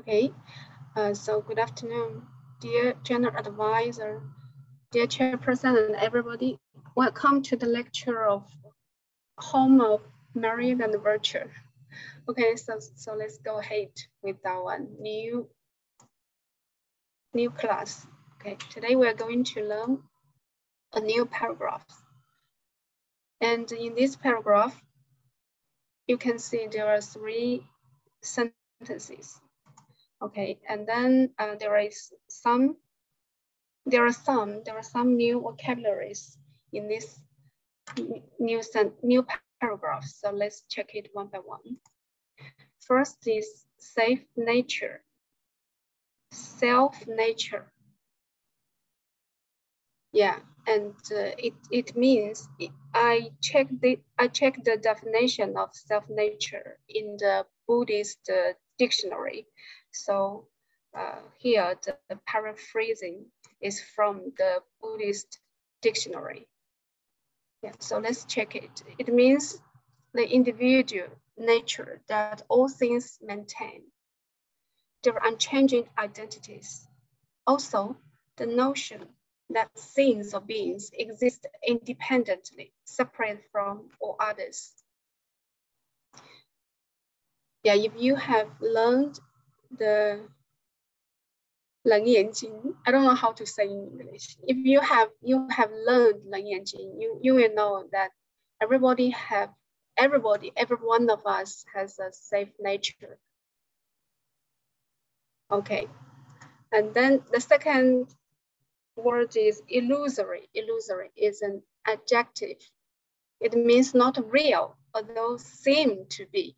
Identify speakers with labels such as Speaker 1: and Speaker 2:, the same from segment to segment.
Speaker 1: Okay, so good afternoon, dear general advisor, dear chairperson and everybody. Welcome to the lecture of Home of Merit and Virtue. Okay, so let's go ahead with our new class. Okay, today we are going to learn a new paragraph. And in this paragraph, you can see there are 3 sentences. Okay, and then there are some new vocabularies in this new paragraph. So let's check it one by one. First is safe nature, self-nature. Yeah, and it means I checked the definition of self-nature in the Buddhist dictionary. So here the paraphrasing is from the Buddhist dictionary. Yeah, so let's check it. It means the individual nature that all things maintain their unchanging identities. Also, the notion that things or beings exist independently, separate from all others. Yeah, if you have learned the 楞严经, I don't know how to say in English. If you have learned 楞严经, you will know that every one of us has a safe nature. Okay, and then the second word is illusory. Illusory is an adjective. It means not real, although seem to be,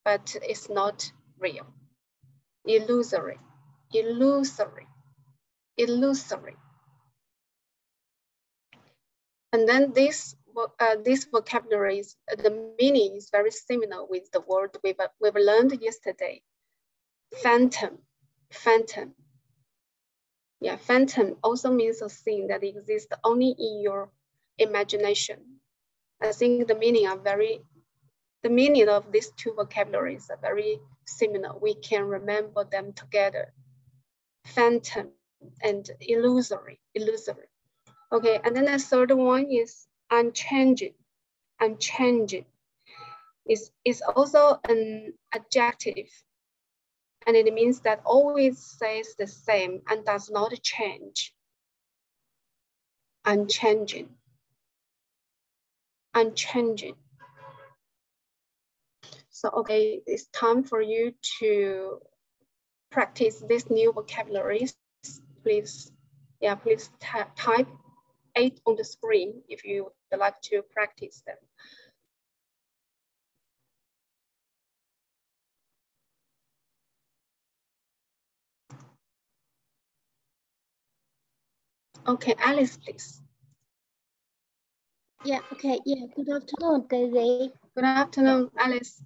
Speaker 1: but it's not real. Illusory, illusory, illusory. And then this vocabulary, the meaning is very similar with the word we've learned yesterday. Phantom, phantom. Yeah, phantom also means a thing that exists only in your imagination. I think the meaning of these 2 vocabularies are very similar. We can remember them together. Phantom and illusory, illusory. Okay, and then the third one is unchanging. Unchanging is also an adjective, and it means that always stays the same and does not change. Unchanging, unchanging. So, okay, it's time for you to practice these new vocabularies. Please, yeah, please type 8 on the screen if you would like to practice them. Okay, Alice, please.
Speaker 2: Yeah, okay, yeah, good afternoon, Daisy.
Speaker 1: Good afternoon, Alice.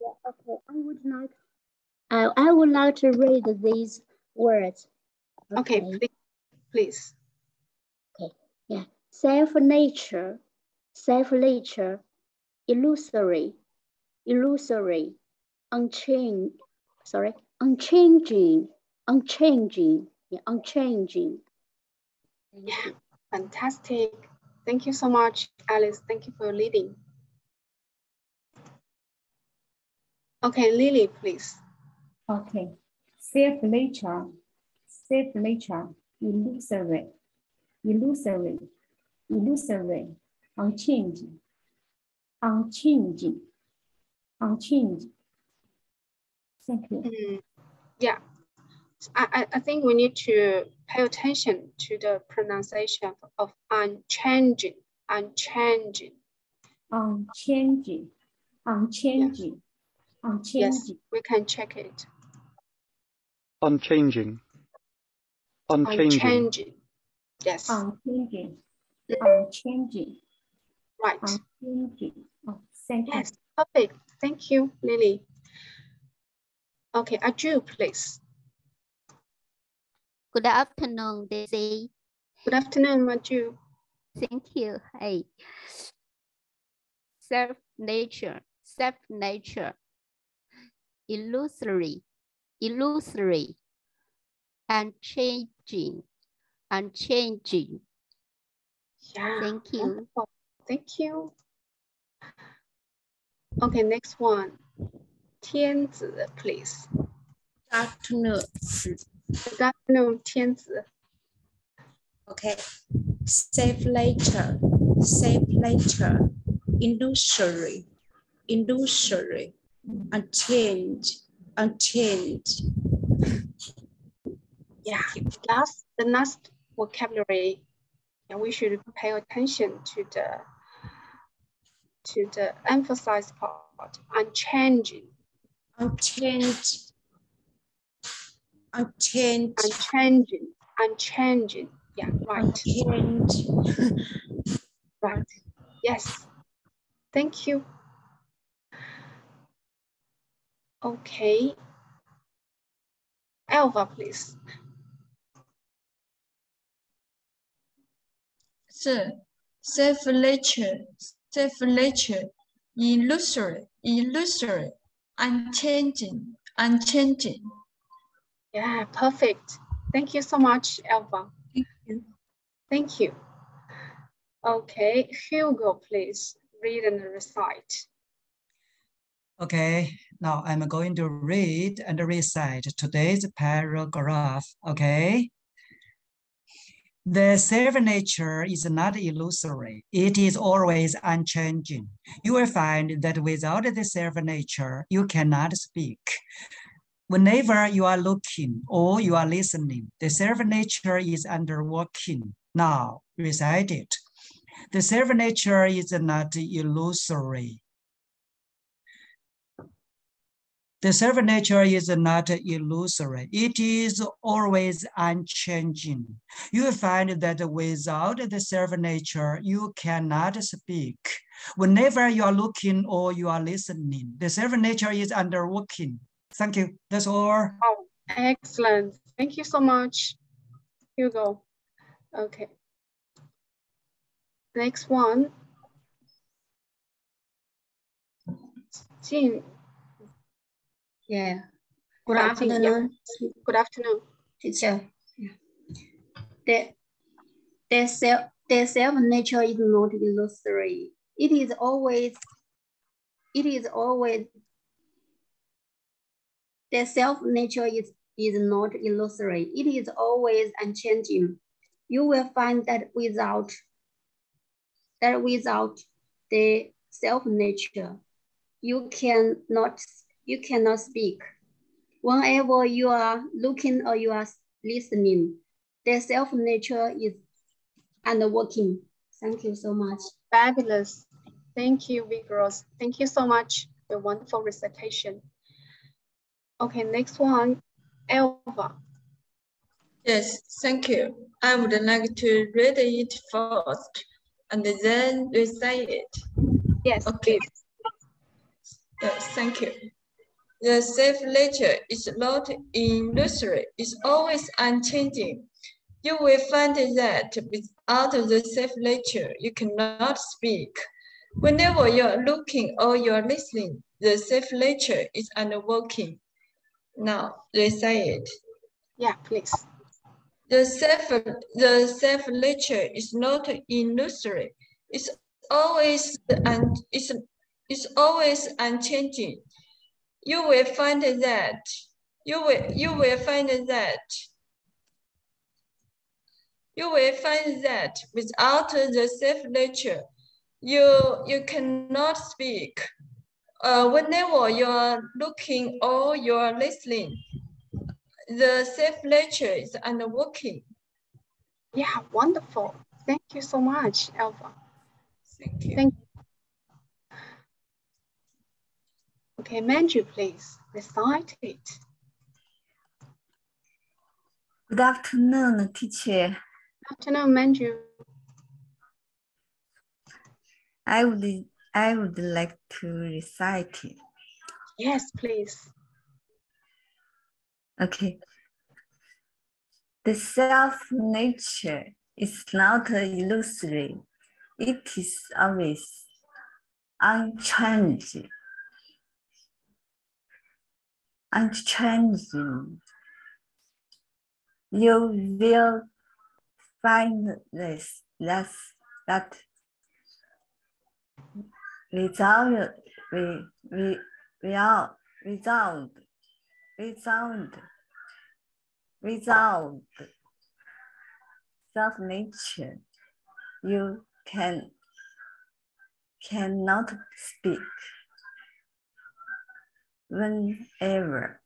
Speaker 2: Yeah, okay, I would like to read these words.
Speaker 1: Okay, please.
Speaker 2: Okay, yeah, self-nature, self-nature, illusory, illusory, unchanging, unchanging, yeah, unchanging.
Speaker 1: Yeah, fantastic. Thank you so much, Alice. Thank you for leading. Okay, Lily, please.
Speaker 3: Okay. Self-nature, self-nature, illusory, illusory, illusory, unchanging, unchanging, unchanging. Thank you.
Speaker 1: Yeah, I think we need to pay attention to the pronunciation of unchanging, unchanging.
Speaker 3: Unchanging, unchanging,
Speaker 1: yes.
Speaker 3: unchanging.
Speaker 1: Yes, we can check it.
Speaker 4: Unchanging, unchanging.
Speaker 1: Unchanging. Yes.
Speaker 3: Unchanging, unchanging.
Speaker 1: Right.
Speaker 3: Unchanging. Oh, thank you.
Speaker 1: Yes, perfect. Thank you, Lily. Okay, Aju, please.
Speaker 5: Good afternoon, Daisy.
Speaker 1: Good afternoon, Aju.
Speaker 5: Thank you. Hey. Self-nature, self-nature, illusory, illusory, unchanging.
Speaker 1: Yeah.
Speaker 5: Thank you.
Speaker 1: Wonderful. Thank you. Okay, next one. Tianzi, please.
Speaker 6: Afternoon.
Speaker 1: Good afternoon, Tianzi.
Speaker 6: Okay. Safe later. Safe later. Illusory. Illusory. Unchanged. Unchanged.
Speaker 1: Yeah. The last vocabulary. And we should pay attention to the emphasized part. Unchanging.
Speaker 6: Unchanged. Unchanged.
Speaker 1: Unchanging. Unchanging. Yeah, right.
Speaker 6: Unchanged.
Speaker 1: Right. Yes. Thank you. Okay. Alva, please.
Speaker 7: Safe nature, illusory, unchanging.
Speaker 1: Yeah, perfect. Thank you so much, Alva.
Speaker 6: Thank you.
Speaker 1: Thank you. Okay, Hugo, please read and recite.
Speaker 8: Okay, now I'm going to read and recite today's paragraph, okay? The self-nature is not illusory. It is always unchanging. You will find that without the self-nature, you cannot speak. Whenever you are looking or you are listening, the self-nature is underworking. Now, recite it. The self-nature is not illusory. The self-nature is not illusory. It is always unchanging. You will find that without the self-nature, you cannot speak. Whenever you are looking or you are listening, the self-nature is underworking. Thank you. That's all.
Speaker 1: Oh, excellent. Thank you so much, Hugo. Okay. Next one. Jin.
Speaker 2: Yeah. Good
Speaker 1: Jin,
Speaker 2: afternoon,
Speaker 1: yeah. Good afternoon.
Speaker 2: teacher. Yeah. The self nature is not illusory. It is always the self nature is not illusory. It is always unchanging. You will find that without the self nature, you cannot speak. Whenever you are looking or you are listening, the self nature is underworking. Thank you so much.
Speaker 1: Fabulous. Thank you, Vigorous. Thank you so much for a wonderful recitation. Okay, next one, Elva.
Speaker 7: Yes, thank you. I would like to read it first and then recite it.
Speaker 1: Yes,
Speaker 7: Okay.
Speaker 1: please.
Speaker 7: Yes, thank you. The self nature is not illusory, it's always unchanging. You will find that without the self nature, you cannot speak. Whenever you are looking or you are listening, the self nature is underworking. Now, recite it.
Speaker 1: Yeah, please.
Speaker 7: The self nature is not illusory. It's always unchanging. You will find that without the self nature, you cannot speak. Whenever you are looking or you are listening, the self nature is underworking.
Speaker 1: Yeah, wonderful. Thank you so much, Elva.
Speaker 7: Thank you.
Speaker 1: Thank you. Okay, Manju, please recite it.
Speaker 9: Good afternoon, teacher.
Speaker 1: Good afternoon, Manju.
Speaker 9: I would like to recite it.
Speaker 1: Yes, please.
Speaker 9: Okay. The self-nature is not illusory. It is always unchanging. unchanging. You will find this that without self-nature, you cannot speak. Whenever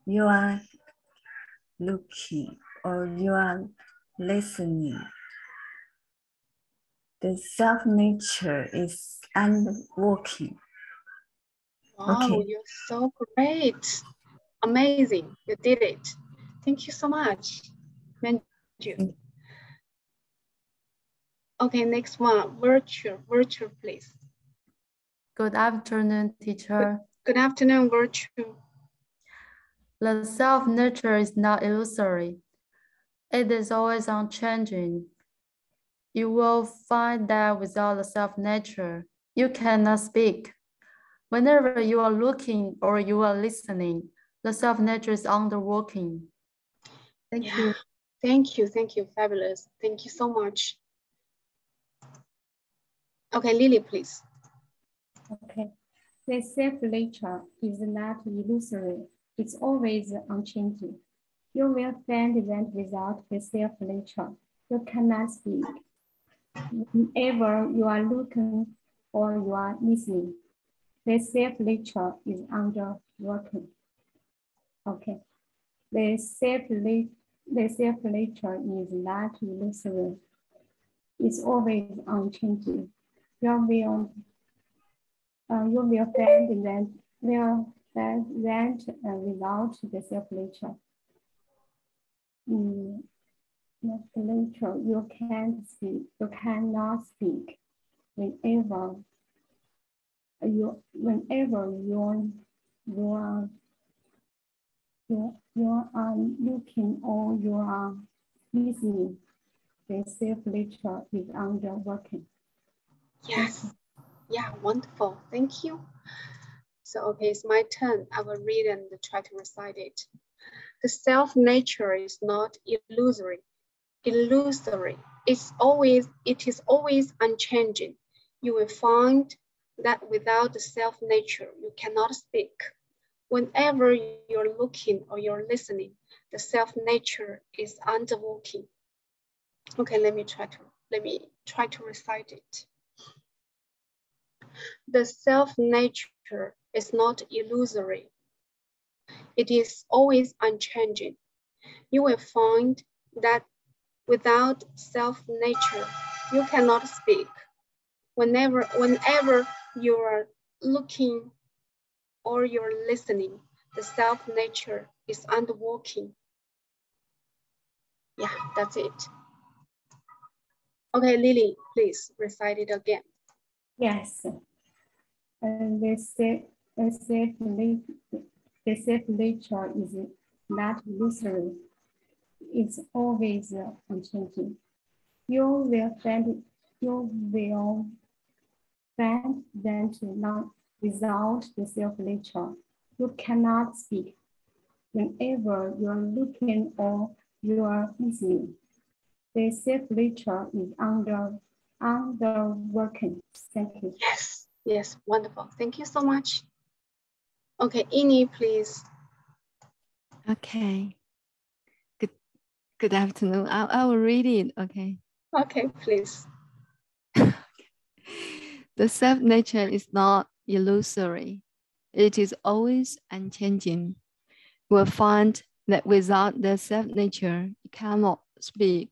Speaker 9: you are looking or you are listening, the self-nature is unworking.
Speaker 1: Wow,
Speaker 9: Okay.
Speaker 1: you're so great. Amazing. You did it. Thank you so much. Thank you. Okay, next one. Virtue, please.
Speaker 10: Good afternoon, teacher.
Speaker 1: Good afternoon, Virtue.
Speaker 10: The self-nature is not illusory. It is always unchanging. You will find that without the self-nature, you cannot speak. Whenever you are looking or you are listening, the self-nature is underworking. Thank you.
Speaker 1: Thank you. Fabulous. Thank you so much. Okay, Lily, please.
Speaker 3: Okay. The self-nature is not illusory. It's always unchanging. You will find that without the self-nature, you cannot speak. Whenever you are looking or you are listening, the self-nature is underworking. Okay. The self-nature is not illusory. It's always unchanging. You will find that without the self-nature, you can't speak. You cannot speak. Whenever you are looking or you are listening, the self-nature is underworking.
Speaker 1: Yes. Yeah, wonderful. Thank you. So, okay, it's my turn. I will read and try to recite it. The self-nature is not illusory. It is always unchanging. You will find that without the self-nature, you cannot speak. Whenever you're looking or you're listening, the self-nature is underworking. Okay, let me try to recite it. The self-nature is not illusory. It is always unchanging. You will find that without self-nature, you cannot speak. Whenever you are looking or you're listening, the self-nature is underworking. Yeah, that's it. Okay, Lily, please recite it again.
Speaker 3: Yes. The self-nature is not illusory. It's always unchanging. You will find that without the self-nature, you cannot speak. Whenever you are looking or you are listening, the self-nature is underworking. Thank you.
Speaker 1: Yes, wonderful. Thank you so much. Okay, Ini, please.
Speaker 11: Okay. Good afternoon. I will read it, okay?
Speaker 1: Okay, please.
Speaker 11: The self-nature is not illusory. It is always unchanging. You will find that without the self-nature, you cannot speak.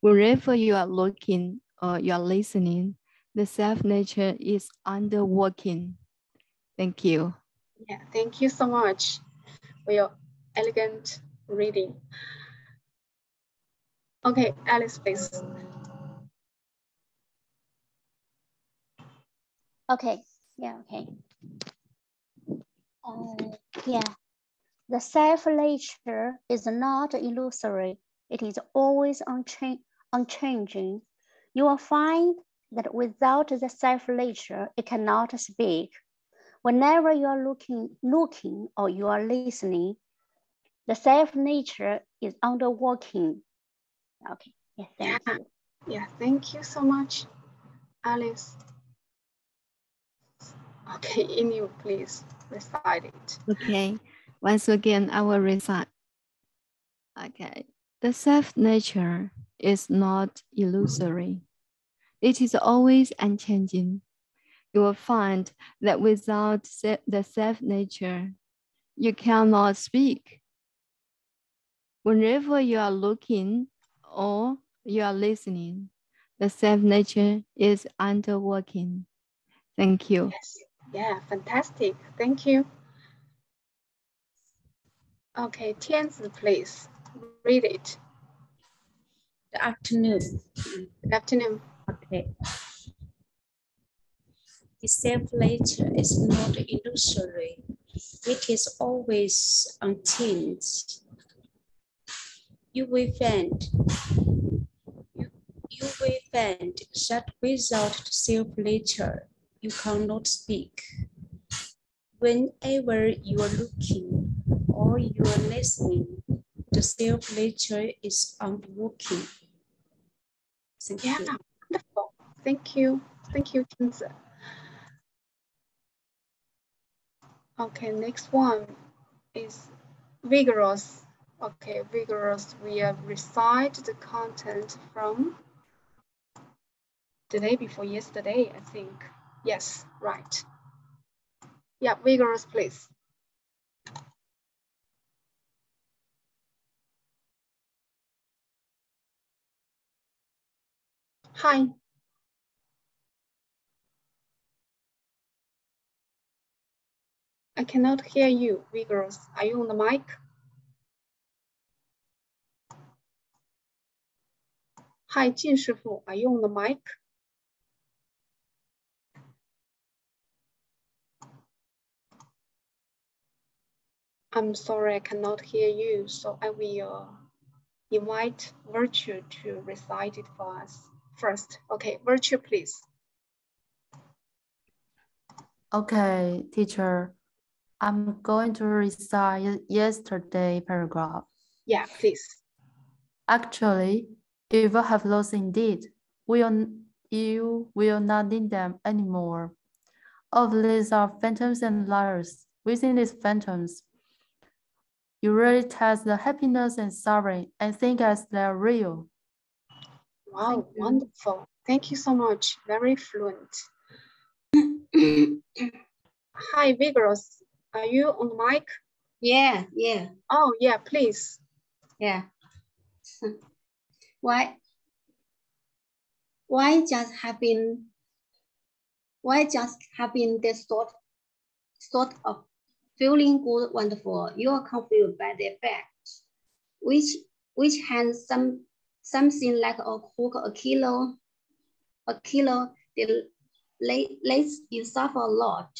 Speaker 11: Wherever you are looking or you are listening, the self-nature is underworking. Thank you.
Speaker 1: Yeah, thank you so much for your elegant reading. Okay, Alice, please.
Speaker 5: Okay, yeah, okay. Yeah, the self-nature is not illusory. It is always unchanging. You will find that without the self-nature, it cannot speak. Whenever you are looking or you are listening, the self-nature is underworking. Okay, yeah, thank you.
Speaker 1: Yeah, thank you so much, Alice. Okay, Inu, please recite it.
Speaker 11: Okay, once again, I will recite. Okay, the self-nature is not illusory. It is always unchanging. You will find that without the self-nature, you cannot speak. Whenever you are looking or you are listening, the self-nature is underworking. Thank you.
Speaker 1: Yes. Yeah, fantastic. Thank you. Okay, Tianzi, please read it.
Speaker 6: Good afternoon.
Speaker 1: Good afternoon.
Speaker 6: Okay. The self-nature is not illusory. It is always unchanged. You will find that without self-nature, you cannot speak. Whenever you are looking or you are listening, the self-nature is unworking. Thank you.
Speaker 1: Wonderful. Thank you. Thank you, Tianzi. Okay, next one is vigorous. Okay, vigorous. We have recite the content from the day before yesterday, I think. Yes, right. Yeah, vigorous, please. Hi. I cannot hear you, vigorous. Are you on the mic? Hi, Jin Shifu, are you on the mic? I'm sorry, I cannot hear you, so I will invite Virtue to recite it for us first. Okay, Virtue, please.
Speaker 10: Okay, teacher. I'm going to recite yesterday's paragraph.
Speaker 1: Yeah, please.
Speaker 10: Actually, if you have lost indeed, you will not need them anymore. All of these are phantoms and liars. Within these phantoms, you really test the happiness and suffering and think as they're real.
Speaker 1: Wow, wonderful. Thank you so much. Very fluent. Hi, Vigorous. Are you on the mic?
Speaker 2: Yeah.
Speaker 1: Oh, yeah, please.
Speaker 2: Yeah. Why just having this sort of feeling good, wonderful? You are confused by the fact, which has something like a hook, a kilo, that lets you suffer a lot.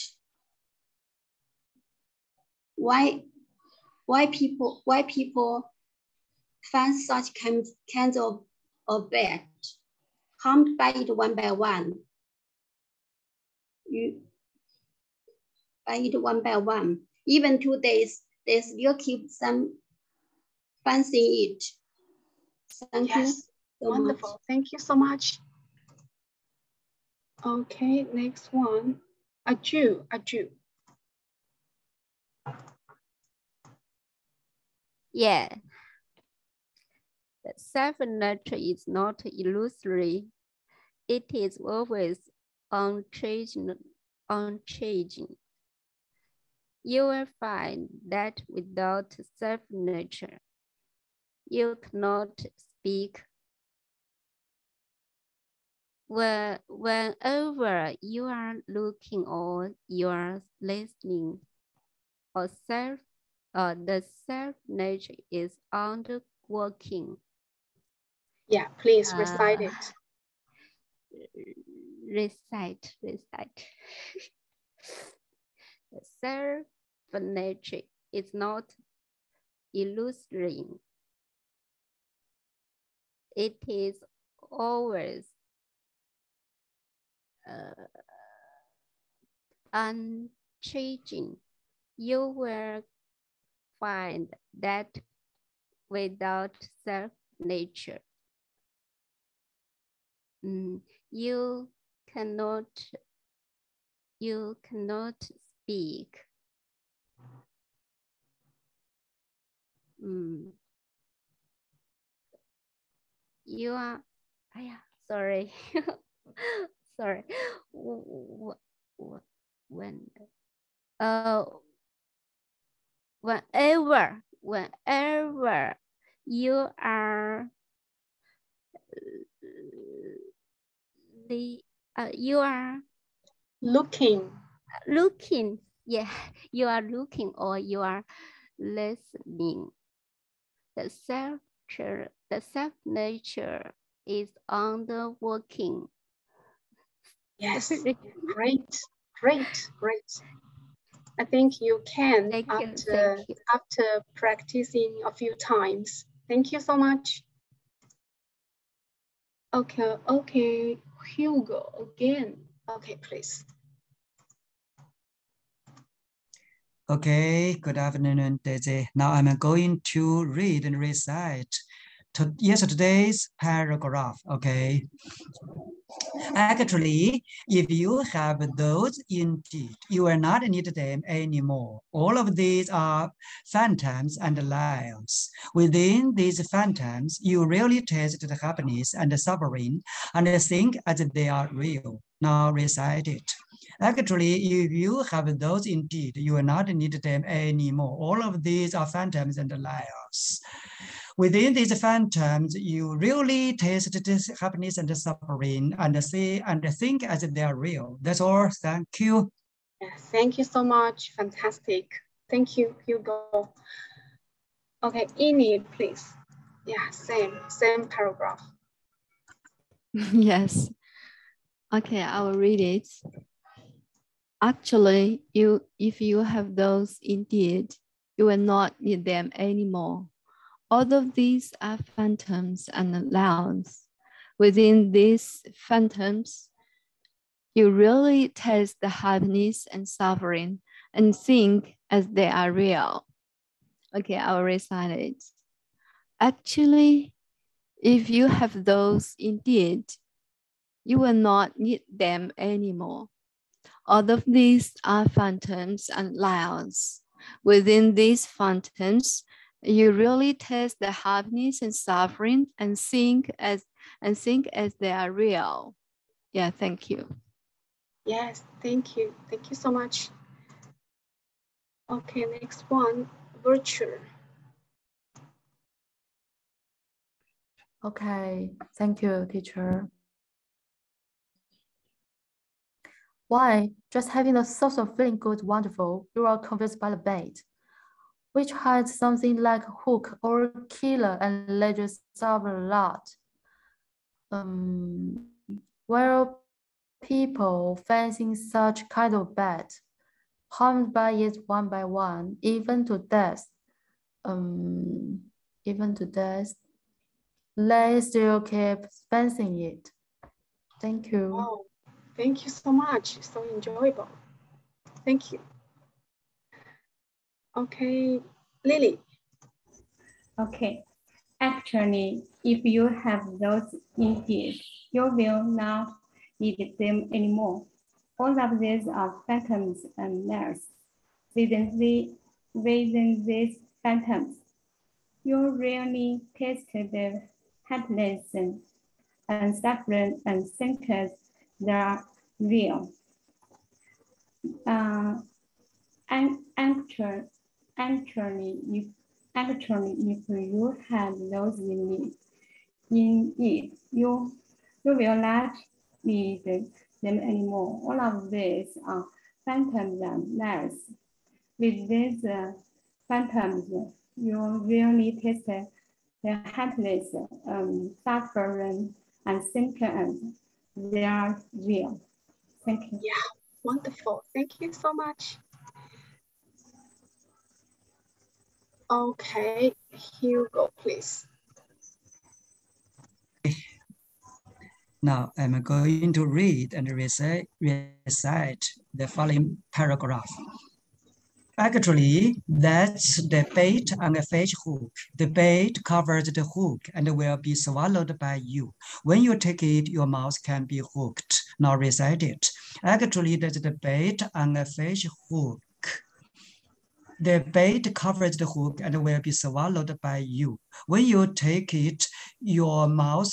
Speaker 2: Why people find such kinds of bad, harmed by it one by one. Even 2 days, they still keep some fancying it. Thank you so
Speaker 1: wonderful.
Speaker 2: much.
Speaker 1: Thank you so much. Okay, next one. Aju.
Speaker 12: Yeah. The self-nature is not illusory. It is always unchanging. You will find that without self-nature, you cannot speak. Whenever you are looking or you are listening, the self-nature is underworking.
Speaker 1: Yeah, please recite it.
Speaker 12: Recite. The self-nature is not illusory. It is always unchanging. unchanging. You will find that without self-nature, you cannot speak. You are, sorry, sorry. Whenever you are
Speaker 1: looking.
Speaker 12: Yeah, you are looking or you are listening. The self-nature is underworking.
Speaker 1: Yes, great. I think you can after practicing a few times. Thank you so much. Okay, Hugo again. Okay, please.
Speaker 8: Okay, good afternoon, Daisy. Now I'm going to read and recite yesterday's paragraph, okay? Actually, if you have those indeed, you will not need them anymore. All of these are phantoms and lies. Within these phantoms, you really taste the happiness and the suffering and think as they are real. Now recite it. Actually, if you have those indeed, you will not need them anymore. All of these are phantoms and liars. Within these phantoms, you really taste this happiness and the suffering and see and think as they are real. That's all. Thank you.
Speaker 1: Yeah, thank you so much. Fantastic. Thank you, Hugo. Okay, Ini, please. Yeah, same paragraph.
Speaker 11: Yes. Okay, I will read it. Actually, if you have those indeed, you will not need them anymore. All of these are phantoms and lies. Within these phantoms, you really taste the happiness and suffering and think as they are real. Okay, I will recite it. Actually, if you have those indeed, you will not need them anymore. All of these are phantoms and lies. Within these phantoms, you really taste the happiness and suffering and think as they are real. Yeah, thank you.
Speaker 1: Yes, thank you. Thank you so much. Okay, next one, virtue.
Speaker 10: Okay, thank you, teacher. Why? Just having the thought of feeling good, wonderful, you are convinced by the bait, which hides something like a hook or a killer and let you suffer a lot. Where people facing such kind of bait, harmed by it one by one, even to death, they still keep facing it. Thank you.
Speaker 1: Oh, thank you so much. So enjoyable. Thank you. Okay, Lily.
Speaker 3: Okay. Actually, if you have those indeed, you will not need them anymore. All of these are phantoms and lies. Within these phantoms, you really taste the happiness and suffering and think they are real. Actually, if you have those in it, you will not need them anymore. All of these are phantoms and lies. With these phantoms, you really taste the happiness, suffering, and thinking they are real. Thank you.
Speaker 1: Yeah, wonderful. Thank you so much. Okay, Hugo, please.
Speaker 8: Now I'm going to read and recite the following paragraph. Actually, that's the bait on a fish hook. The bait covers the hook and will be swallowed by you. When you take it, your mouth can be hooked. Now recite it. Actually, that's the bait on a fish hook. The bait covers the hook and will be swallowed by you. When you take it, your mouth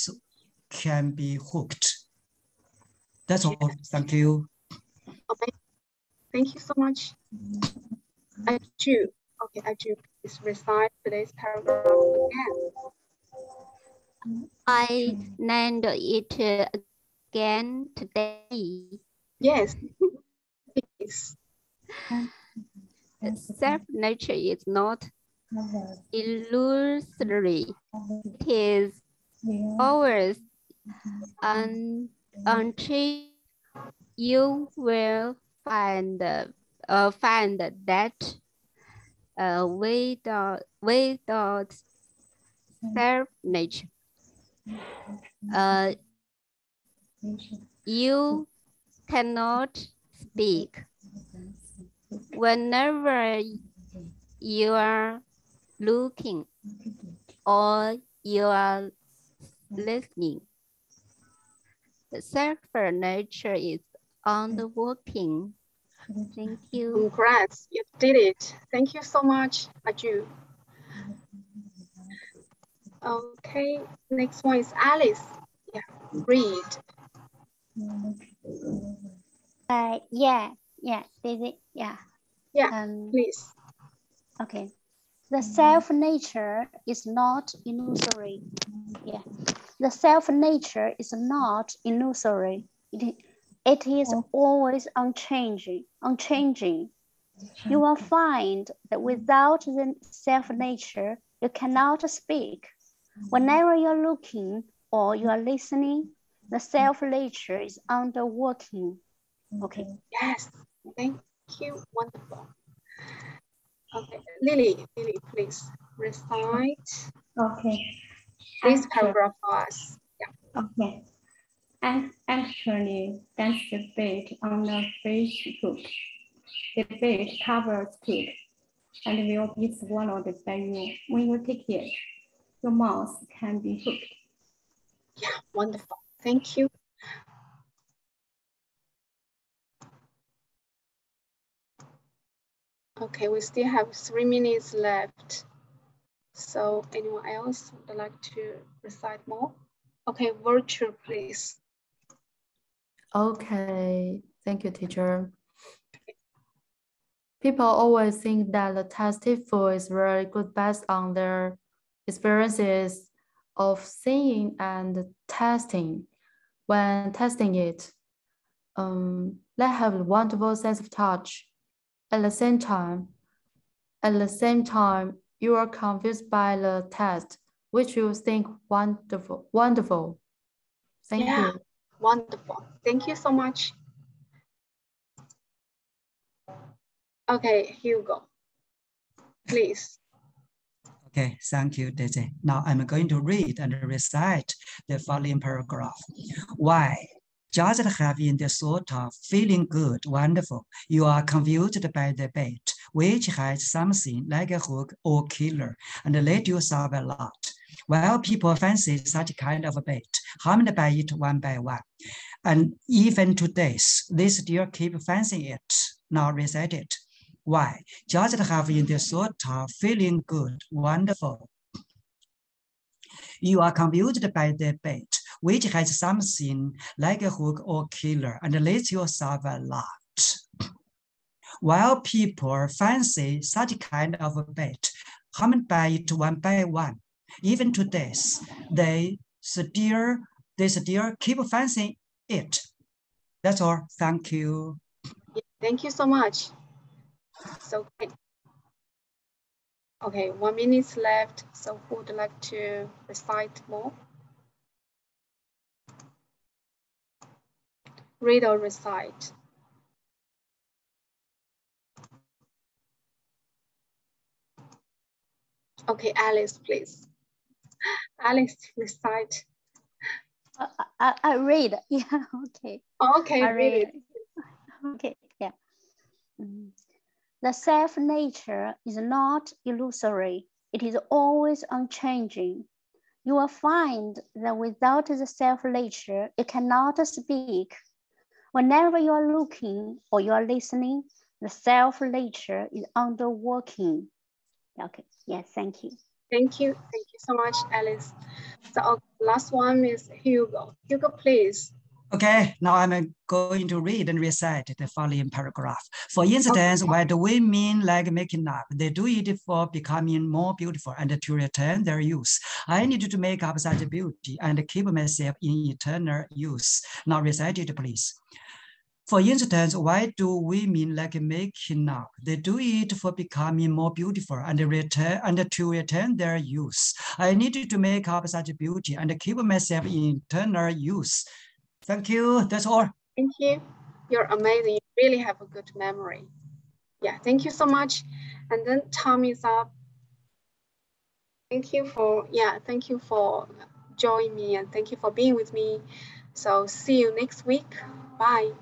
Speaker 8: can be hooked. That's all. Thank you.
Speaker 1: Okay. Thank you so much. Aju. Okay, Aju, please recite today's paragraph again.
Speaker 12: I named it again today.
Speaker 1: Yes, please.
Speaker 12: Self-nature is not illusory. It is always unchanging. You will find that without self-nature, you cannot speak. Whenever you are looking or you are listening, the self-nature is underworking. Thank you.
Speaker 1: Congrats, you did it. Thank you so much, Aju. Okay, next one is Alice. Yeah, read. Please.
Speaker 5: Okay. The self-nature is not illusory. Yeah. The self-nature is not illusory. It is always unchanging. You will find that without the self-nature, you cannot speak. Whenever you're looking or you are listening, the self-nature is underworking. Okay.
Speaker 1: Yes, thank you. Wonderful. Okay, Lily, please recite.
Speaker 3: Okay.
Speaker 1: This paragraph for us. Yeah.
Speaker 3: Okay. And actually, that's the bait on the fish hook. The bait covers hook and will be swallowed by you. When you take it, your mouth can be hooked.
Speaker 1: Yeah, wonderful. Thank you. Okay, we still have 3 minutes left. So anyone else would like to recite more? Okay, Virtue, please.
Speaker 10: Okay, thank you, teacher. People always think that the tasty food is really good based on their experiences of seeing and testing. When testing it, they have a wonderful sense of touch. At the same time, you are confused by the test, which you think wonderful. Thank you.
Speaker 1: Wonderful. Thank you so much. Okay, Hugo, please.
Speaker 8: Okay, thank you, Daisy. Now I'm going to read and recite the following paragraph. Why? Just having the thought of feeling good, wonderful, you are confused by the bait, which has something like a hook or killer, and let you solve a lot. While people fancy such kind of a bait, harmed by it one by one, and even to this, they still keep fancying it. Now recite it. Why? Just having the thought of feeling good, wonderful. You are confused by the bait, which has something like a hook or killer and lets you solve a lot. While people fancy such kind of a bait, harmed by it one by one, even to this, they still keep fancying it. That's all. Thank you.
Speaker 1: Thank you so much. So, okay, 1 minute left. So who would like to recite more? Read or recite? Okay, Alice, please. Alice, recite.
Speaker 5: I read. Yeah, okay.
Speaker 1: Okay,
Speaker 5: I read. Okay, yeah. The self-nature is not illusory. It is always unchanging. You will find that without the self-nature, you cannot speak. Whenever you are looking or you are listening, the self-nature is underworking. Okay, yes, thank you.
Speaker 1: Thank you. Thank you so much, Alice. So our last one is Hugo. Hugo, please.
Speaker 8: Okay, now I'm going to read and recite the following paragraph. For instance, okay. What do we mean like making up? They do it for becoming more beautiful and to return their youth. I need to make up such beauty and keep myself in eternal youth. Now recite it, please. For instance, why do we mean like making up? They do it for becoming more beautiful and to return their youth. I need to make up such beauty and keep myself in eternal youth. Thank you. That's all.
Speaker 1: Thank you. You're amazing. You really have a good memory. Yeah, thank you so much. And then time is up. Thank you for joining me and thank you for being with me. So see you next week. Bye.